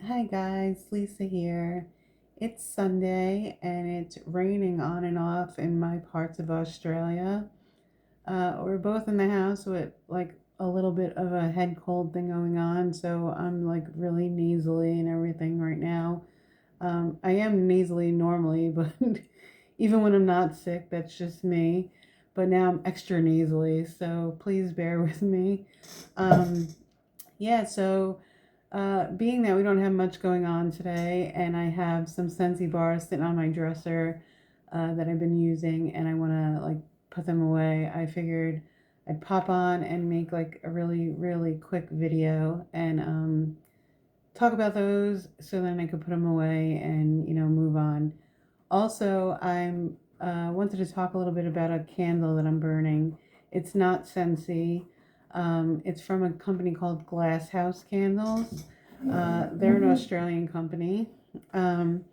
Hi guys, Lisa here. It's Sunday and it's raining on and off in my parts of Australia. We're both in the house with like a little bit of a head cold thing going on, so I'm like really nasally and everything right now. I am nasally normally, but even when I'm not sick, that's just me. But now I'm extra nasally, so please bear with me. Um, yeah, so being that we don't have much going on today, and I have some Scentsy bars sitting on my dresser that I've been using, and I want to like put them away, I figured I'd pop on and make like a really, really quick video and talk about those so then I could put them away and, move on. Also, I'm wanted to talk a little bit about a candle that I'm burning. It's not Scentsy. It's from a company called Glass House Candles. They're an Australian company. Um,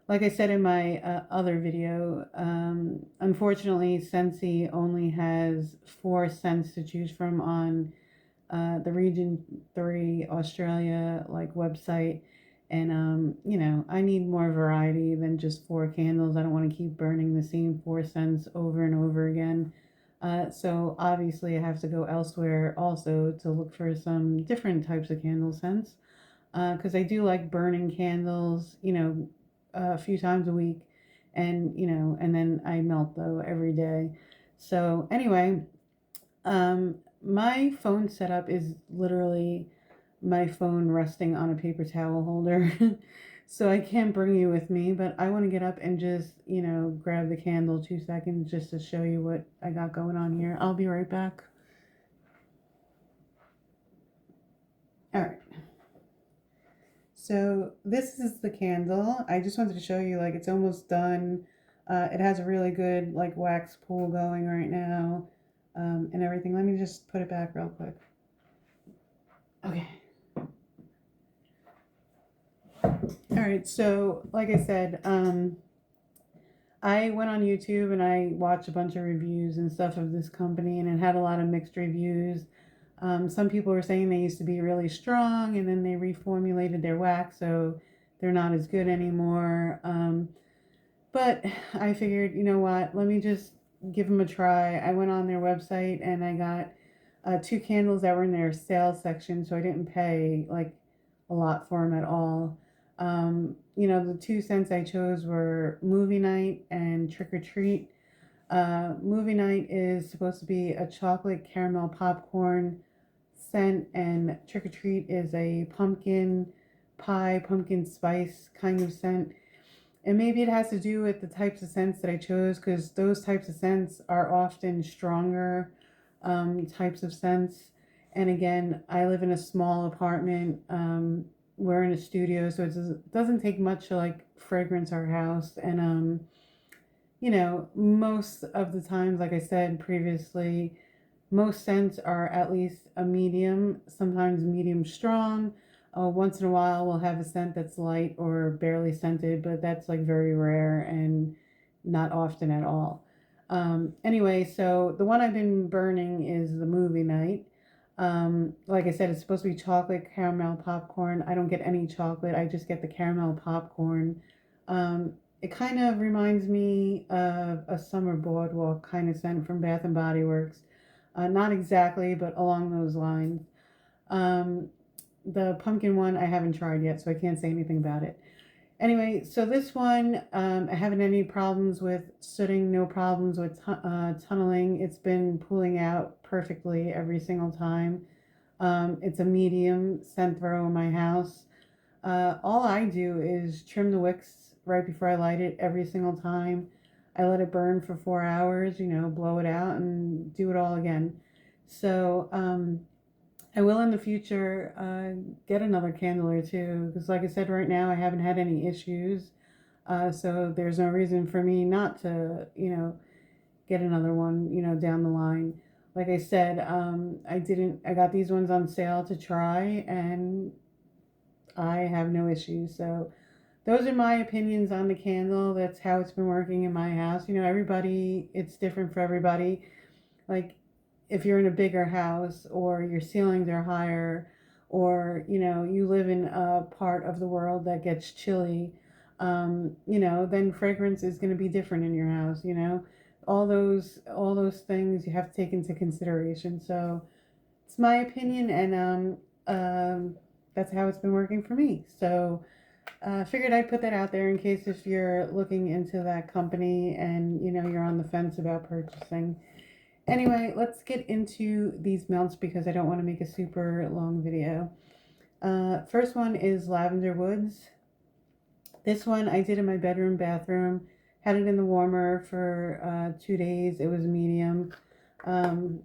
like I said in my other video, unfortunately, Scentsy only has 4 scents to choose from on the Region 3 Australia like website. And I need more variety than just 4 candles. I don't want to keep burning the same 4 scents over and over again. So obviously I have to go elsewhere also to look for some different types of candle scents. Because I do like burning candles, a few times a week, and and then I melt though every day. So anyway, my phone setup is literally my phone resting on a paper towel holder. So I can't bring you with me, but I want to get up and just, grab the candle 2 seconds just to show you what I got going on here. I'll be right back. All right. So this is the candle. I just wanted to show you like it's almost done. It has a really good like wax pool going right now, and everything. Let me just put it back real quick. Okay. All right, so like I said, I went on YouTube and I watched a bunch of reviews and stuff of this company, and it had a lot of mixed reviews. Some people were saying they used to be really strong, and then they reformulated their wax, so they're not as good anymore. But I figured, you know what? Let me just give them a try. I went on their website and I got 2 candles that were in their sales section, so I didn't pay like a lot for them at all. The 2 scents I chose were Movie Night and Trick or Treat. Movie Night is supposed to be a chocolate caramel popcorn scent, and Trick or Treat is a pumpkin pie, pumpkin spice kind of scent. And maybe it has to do with the types of scents that I chose because those types of scents are often stronger types of scents. And again, I live in a small apartment. We're in a studio, so it doesn't take much to like fragrance our house. And, most of the times, like I said previously, most scents are at least a medium, sometimes medium strong. Once in a while, we'll have a scent that's light or barely scented, but that's like very rare and not often at all. Anyway, so the one I've been burning is the Movie Night. Like I said, it's supposed to be chocolate caramel popcorn. I don't get any chocolate, I just get the caramel popcorn. It kind of reminds me of a summer boardwalk kind of scent from Bath and Body Works. Not exactly, but along those lines. Um, the pumpkin one I haven't tried yet, so I can't say anything about it. Anyway, so this one, I haven't had any problems with sooting, no problems with tunneling. It's been pulling out perfectly every single time. It's a medium scent throw in my house. All I do is trim the wicks right before I light it every single time. I let it burn for 4 hours, blow it out and do it all again. So I will in the future get another candle or two because, like I said, right now I haven't had any issues. So there's no reason for me not to, get another one, down the line. Like I said, I got these ones on sale to try and I have no issues. So those are my opinions on the candle. That's how it's been working in my house. Everybody, it's different for everybody. Like if you're in a bigger house or your ceilings are higher or, you know, you live in a part of the world that gets chilly, you know, then fragrance is going to be different in your house, you know. All those things you have to take into consideration. So it's my opinion, and that's how it's been working for me. So figured I'd put that out there in case if you're looking into that company and you know you're on the fence about purchasing. Anyway, let's get into these melts because I don't want to make a super long video. First one is Lavender Woods. This one I did in my bedroom, bathroom. Had it in the warmer for 2 days. It was medium. Um,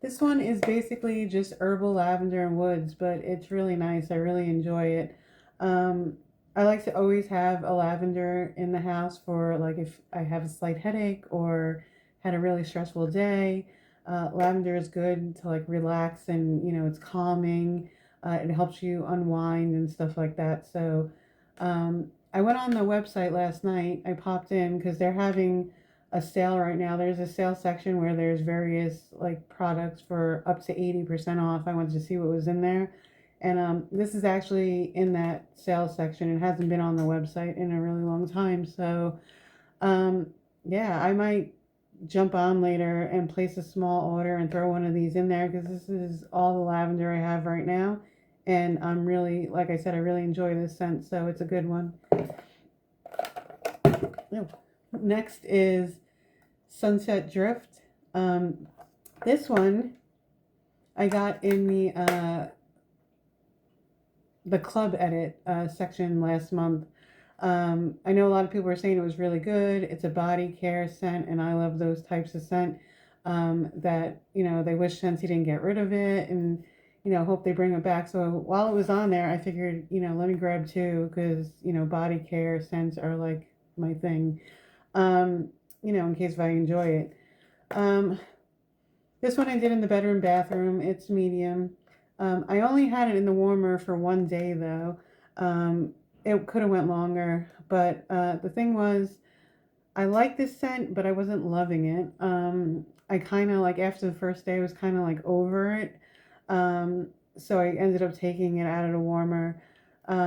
this one is basically just herbal lavender and woods, but it's really nice. I really enjoy it. Um, I like to always have a lavender in the house for like if I have a slight headache or had a really stressful day. Lavender is good to like relax, and you know it's calming. It helps you unwind and stuff like that. So I went on the website last night. I popped in because they're having a sale right now. There's a sale section where there's various like products for up to 80% off. I wanted to see what was in there. And this is actually in that sales section. It hasn't been on the website in a really long time. So um, yeah, I might jump on later and place a small order and throw one of these in there because this is all the lavender I have right now. And I'm really, like I said, I really enjoy this scent. So it's a good one. Next is Sunset Drift. This one I got in the club edit section last month. I know a lot of people were saying it was really good. It's a body care scent, and I love those types of scent that, you know, they wish Scentsy didn't get rid of it, and, you know, hope they bring it back. So while it was on there, I figured, you know, let me grab two because, you know, body care scents are like my thing, you know, in case if I enjoy it. This one I did in the bedroom, bathroom. It's medium. I only had it in the warmer for 1 day though. It could have went longer, but the thing was, I like this scent, but I wasn't loving it. I kind of like after the first day, I was kind of like over it. So I ended up taking it out of the warmer. I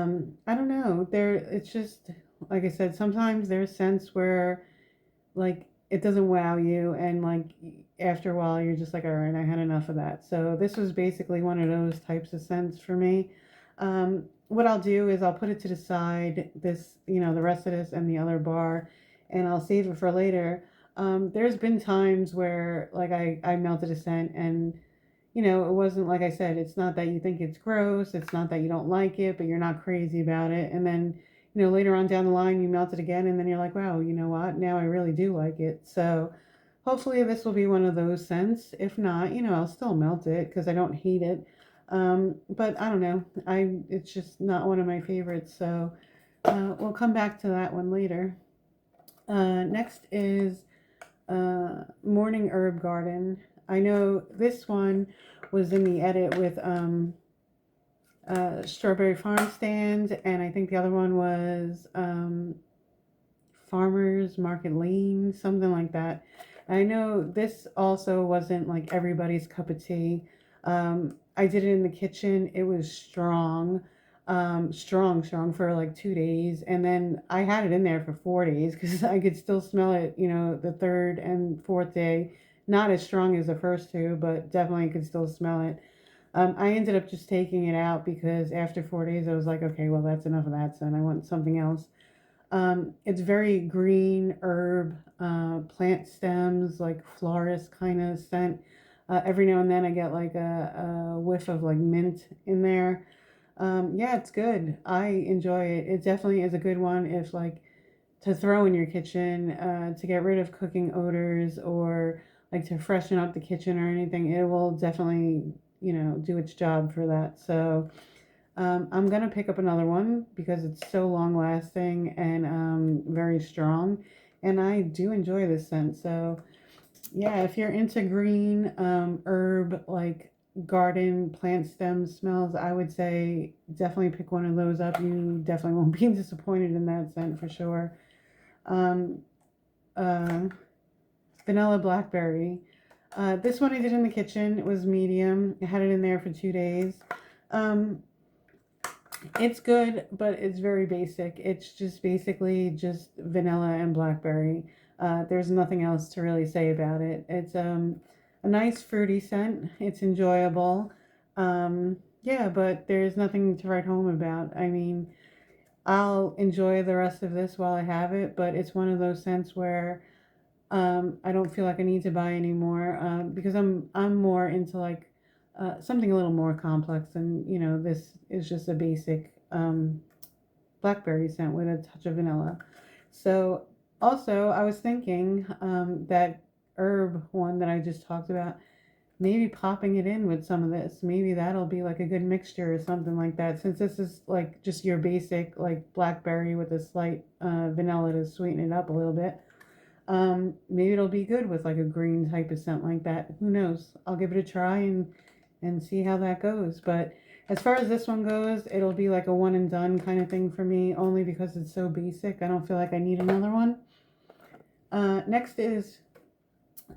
don't know. It's just like I said. Sometimes there's scents where like it doesn't wow you, and like after a while you're just like, all right, I had enough of that. So this was basically one of those types of scents for me. What I'll do is I'll put it to the side, this, you know, the rest of this and the other bar, and I'll save it for later. There's been times where like I melted a scent, and you know, it wasn't, like I said, it's not that you think it's gross, it's not that you don't like it, but you're not crazy about it. And then, you know, later on down the line, you melt it again, and then you're like, wow, you know what? Now I really do like it. So hopefully this will be one of those scents. If not, you know, I'll still melt it because I don't hate it. But I don't know. It's just not one of my favorites. So we'll come back to that one later. Next is Morning Herb Garden. I know this one was in the edit with Strawberry Farm Stand, and I think the other one was Farmers Market Lane, something like that. I know this also wasn't like everybody's cup of tea. I did it in the kitchen. It was strong, strong for like 2 days. And then I had it in there for 4 days because I could still smell it, you know, the third and fourth day. Not as strong as the first two, but definitely could still smell it. I ended up just taking it out because after 4 days, I was like, okay, well, that's enough of that, son. I want something else. It's very green herb, plant stems, like florist kind of scent. Every now and then I get like a whiff of like mint in there. Yeah, it's good. I enjoy it. It definitely is a good one if like to throw in your kitchen to get rid of cooking odors or like to freshen up the kitchen or anything. It will definitely, you know, do its job for that. So I'm going to pick up another one because it's so long lasting and very strong. And I do enjoy this scent. So yeah, if you're into green herb, like garden plant stem smells, I would say definitely pick one of those up. You definitely won't be disappointed in that scent for sure. Um, uh, Vanilla Blackberry. This one I did in the kitchen. It was medium. I had it in there for 2 days. Um, it's good, but it's very basic. It's just basically just vanilla and blackberry. There's nothing else to really say about it. It's a nice fruity scent. It's enjoyable. Yeah, but there's nothing to write home about. I mean, I'll enjoy the rest of this while I have it, but it's one of those scents where I don't feel like I need to buy anymore because I'm more into like something a little more complex, and this is just a basic blackberry scent with a touch of vanilla. So also I was thinking that herb one that I just talked about, maybe popping it in with some of this, maybe that'll be like a good mixture or something like that. Since this is like just your basic like blackberry with a slight vanilla to sweeten it up a little bit. Maybe it'll be good with like a green type of scent like that. Who knows? I'll give it a try and see how that goes. But as far as this one goes, it'll be like a one and done kind of thing for me, only because it's so basic. I don't feel like I need another one. Next is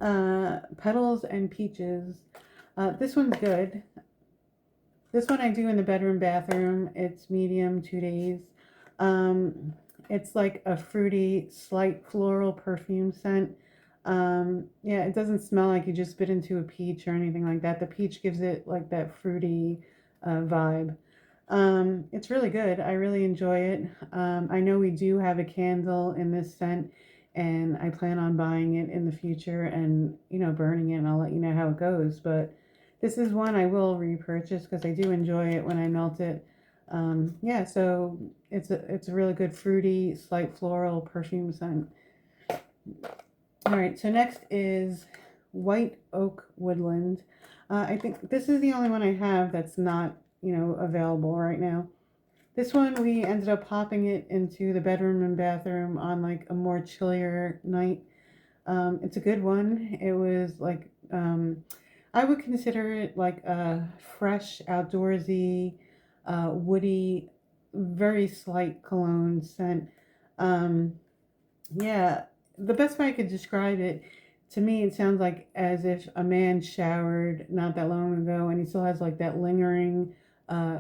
Petals and Peaches. This one's good. This one I do in the bedroom bathroom. It's medium, 2 days. It's like a fruity, slight floral perfume scent. Yeah, it doesn't smell like you just bit into a peach or anything like that. The peach gives it like that fruity vibe. It's really good. I really enjoy it. I know we do have a candle in this scent, and I plan on buying it in the future and burning it, and I'll let you know how it goes. But this is one I will repurchase because I do enjoy it when I melt it. Yeah, so it's a really good fruity, slight floral perfume scent. All right, so next is White Oak Woodland. I think this is the only one I have that's not available right now. This one we ended up popping it into the bedroom and bathroom on like a more chillier night. It's a good one. It was like I would consider it like a fresh, outdoorsy, woody, very slight cologne scent. Um, yeah, the best way I could describe it, to me, it sounds like as if a man showered not that long ago, and he still has like that lingering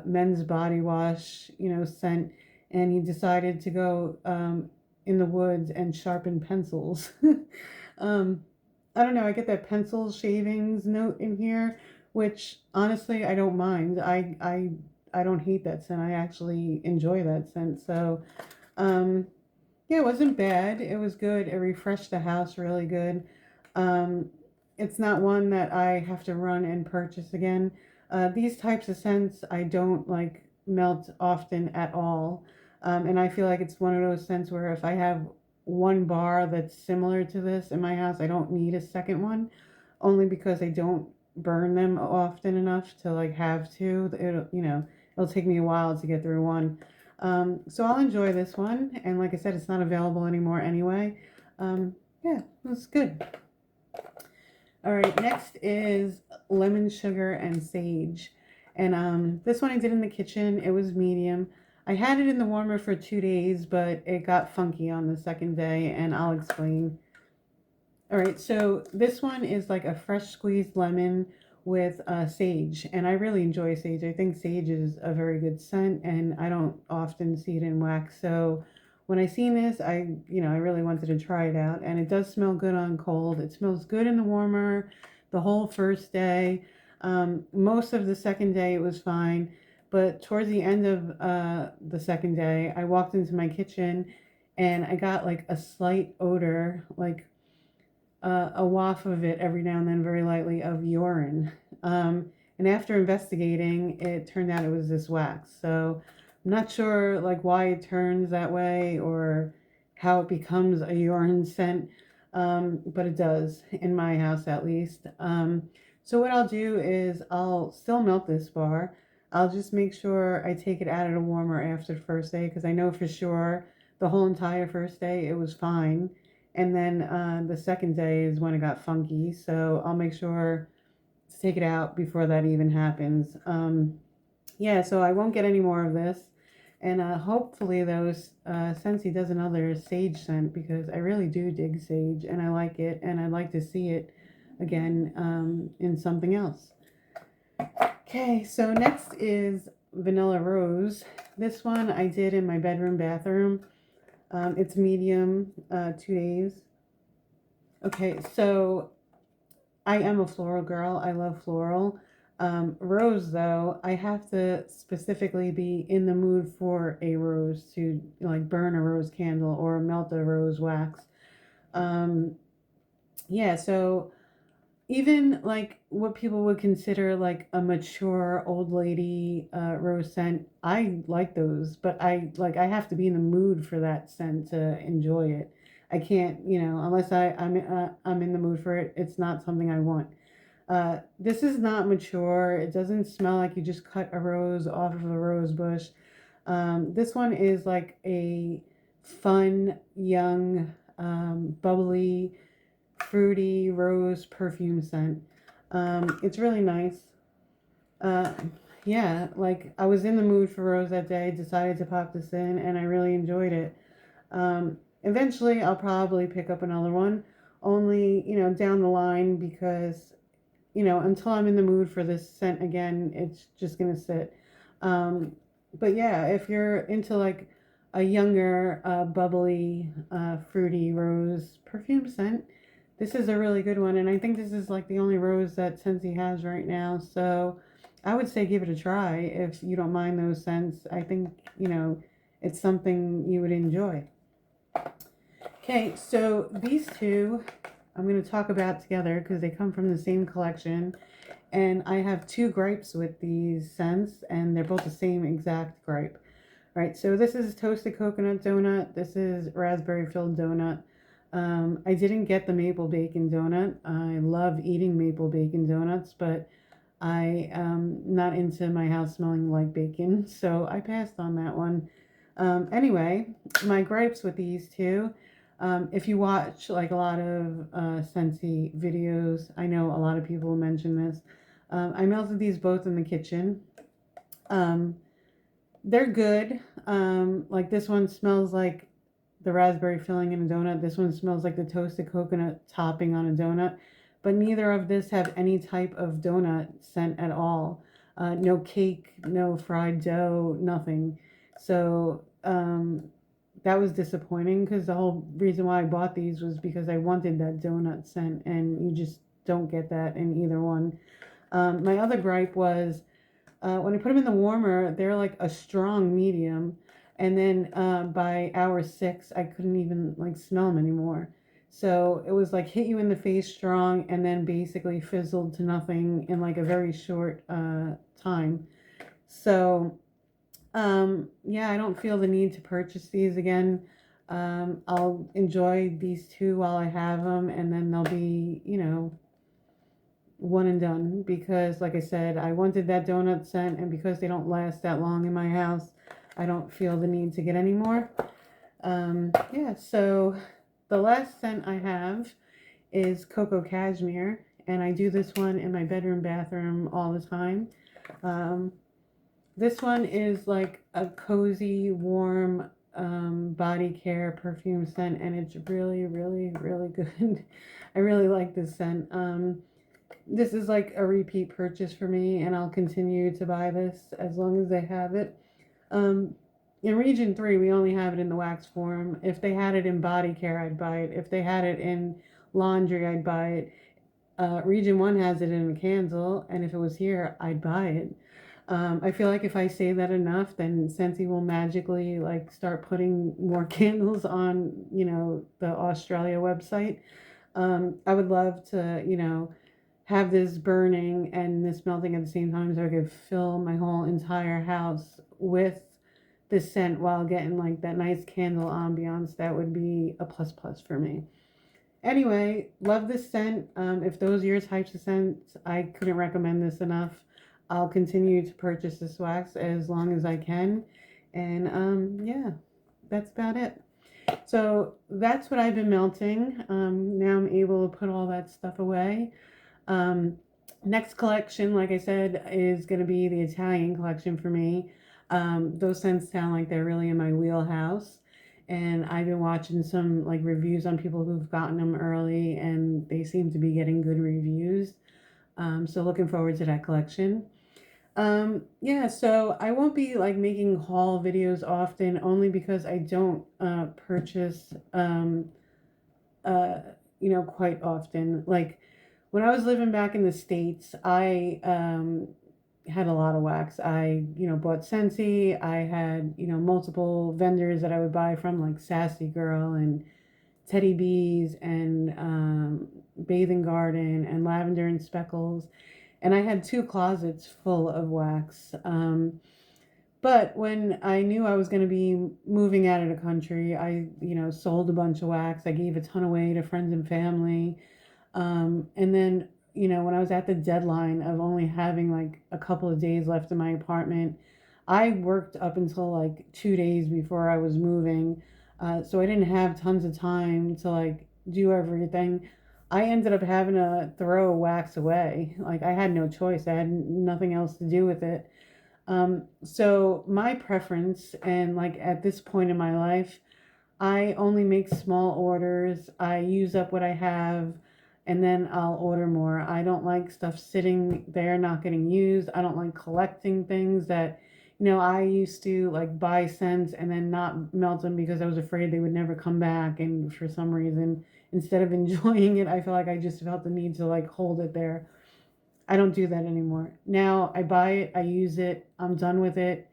men's body wash, scent, and he decided to go in the woods and sharpen pencils. um, I don't know. I get that pencil shavings note in here, which honestly I don't mind. I don't hate that scent. I actually enjoy that scent. So um, yeah, it wasn't bad. It was good. It refreshed the house really good. Um, it's not one that I have to run and purchase again. These types of scents I don't like melt often at all. And I feel like it's one of those scents where if I have one bar that's similar to this in my house, I don't need a second one, only because I don't burn them often enough to like have to. It'll take me a while to get through one. So I'll enjoy this one. And like I said, it's not available anymore anyway. Yeah, it was good. All right, next is lemon sugar and sage. And this one I did in the kitchen. It was medium. I had it in the warmer for 2 days, but it got funky on the second day, and I'll explain. All right, so this one is like a fresh squeezed lemon with sage, and I really enjoy sage. I think sage is a very good scent, and I don't often see it in wax. So when I seen this, I really wanted to try it out, and it does smell good on cold. It smells good in the warmer the whole first day. Most of the second day it was fine, but towards the end of the second day, I walked into my kitchen, and I got like a slight odor, like a waft of it every now and then, very lightly, of urine. And after investigating, it turned out it was this wax. So I'm not sure like why it turns that way or how it becomes a urine scent, but it does in my house at least. So what I'll do is I'll still melt this bar. I'll just make sure I take it out of the warmer after the first day because I know for sure the whole entire first day it was fine. And then the second day is when it got funky. So I'll make sure to take it out before that even happens. Yeah, so I won't get any more of this. And hopefully those Scentsy does another sage scent because I really do dig sage and I like it. And I'd like to see it again in something else. Okay, so next is Vanilla Rose. This one I did in my bedroom bathroom. It's medium, 2 days. Okay, so I am a floral girl. I love floral. Rose, though, I have to specifically be in the mood for a rose to like burn a rose candle or melt a rose wax. Um, yeah, so even like what people would consider like a mature old lady rose scent, I like those, but I have to be in the mood for that scent to enjoy it. I can't, unless I'm in the mood for it, it's not something I want. This is not mature. It doesn't smell like you just cut a rose off of a rose bush. This one is like a fun, young, bubbly, fruity rose perfume scent. It's really nice. Uh, yeah, like I was in the mood for rose that day, decided to pop this in, and I really enjoyed it. Eventually, I'll probably pick up another one, only, down the line because until I'm in the mood for this scent again, it's just gonna sit. Um, but yeah, if you're into like a younger, bubbly, fruity rose perfume scent, this is a really good one. And I think this is like the only rose that Scentsy has right now. So I would say give it a try if you don't mind those scents. I think, it's something you would enjoy. Okay, so these two I'm going to talk about together because they come from the same collection. And I have two gripes with these scents, and they're both the same exact gripe. All right, so this is toasted coconut donut. This is raspberry filled donut. I didn't get the maple bacon donut. I love eating maple bacon donuts, but I am not into my house smelling like bacon, so I passed on that one. Anyway, my gripes with these two. If you watch like a lot of Scentsy videos, I know a lot of people mention this. I melted these both in the kitchen. Um, they're good. Like this one smells like the raspberry filling in a donut. This one smells like the toasted coconut topping on a donut. But neither of this have any type of donut scent at all. No cake, no fried dough, nothing. So that was disappointing because the whole reason why I bought these was because I wanted that donut scent, and you just don't get that in either one. My other gripe was when I put them in the warmer, they're like a strong medium, and then by hour 6, I couldn't even like smell them anymore. So it was like hit you in the face strong, and then basically fizzled to nothing in like a very short time. So yeah, I don't feel the need to purchase these again. I'll enjoy these two while I have them, and then they'll be, one and done because, like I said, I wanted that donut scent, and because they don't last that long in my house, I don't feel the need to get any more. Yeah, so the last scent I have is Cocoa Cashmere, and I do this one in my bedroom bathroom all the time. Um, this one is like a cozy, warm body care perfume scent, and it's really, really, really good. I really like this scent. This is like a repeat purchase for me, and I'll continue to buy this as long as they have it. Um, in Region 3, we only have it in the wax form. If they had it in body care, I'd buy it. If they had it in laundry, I'd buy it. Region 1 has it in a candle, and if it was here, I'd buy it. I feel like if I say that enough, then Scentsy will magically like start putting more candles on, the Australia website. I would love to, have this burning and this melting at the same time so I could fill my whole entire house with this scent while getting like that nice candle ambiance. That would be a plus plus for me. Anyway, love this scent. If those are your types of scents, I couldn't recommend this enough. I'll continue to purchase this wax as long as I can. And yeah, that's about it. So that's what I've been melting. Now I'm able to put all that stuff away. Um, Next collection, like I said, is going to be the Italian collection for me. Those scents sound like they're really in my wheelhouse. And I've been watching some like reviews on people who've gotten them early, and they seem to be getting good reviews. So looking forward to that collection. Yeah, so I won't be like making haul videos often only because I don't purchase uh quite often. Like when I was living back in the States, I had a lot of wax. I, bought Scentsy. I had, multiple vendors that I would buy from, like Sassy Girl and Teddy Bees and Bathing Garden and Lavender and Speckles. And I had two closets full of wax. But when I knew I was going to be moving out of the country, I, sold a bunch of wax. I gave a ton away to friends and family. And then, when I was at the deadline of only having like a couple of days left in my apartment, I worked up until like 2 days before I was moving. So I didn't have tons of time to like do everything. I ended up having to throw wax away. Like I had no choice. I had nothing else to do with it. So my preference, and like at this point in my life, I only make small orders. I use up what I have and then I'll order more. I don't like stuff sitting there not getting used. I don't like collecting things that, I used to like buy scents and then not melt them because I was afraid they would never come back. And for some reason, instead of enjoying it, I feel like I just felt the need to like hold it there. I don't do that anymore. Now I buy it, I use it, I'm done with it.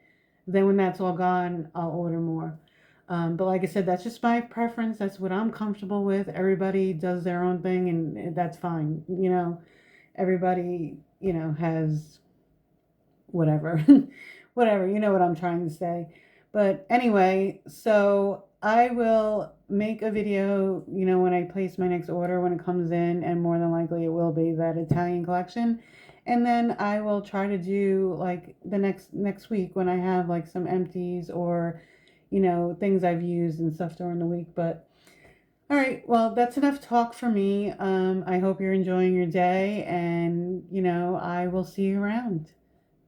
Then when that's all gone, I'll order more. But like I said, that's just my preference. That's what I'm comfortable with. Everybody does their own thing, and that's fine. Everybody, has whatever, whatever. You know what I'm trying to say. But anyway, so I will make a video, when I place my next order when it comes in, and more than likely it will be that Italian collection. And then I will try to do like the next week when I have like some empties or, things I've used and stuff during the week. But all right, well, that's enough talk for me. I hope you're enjoying your day, and I will see you around.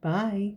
Bye.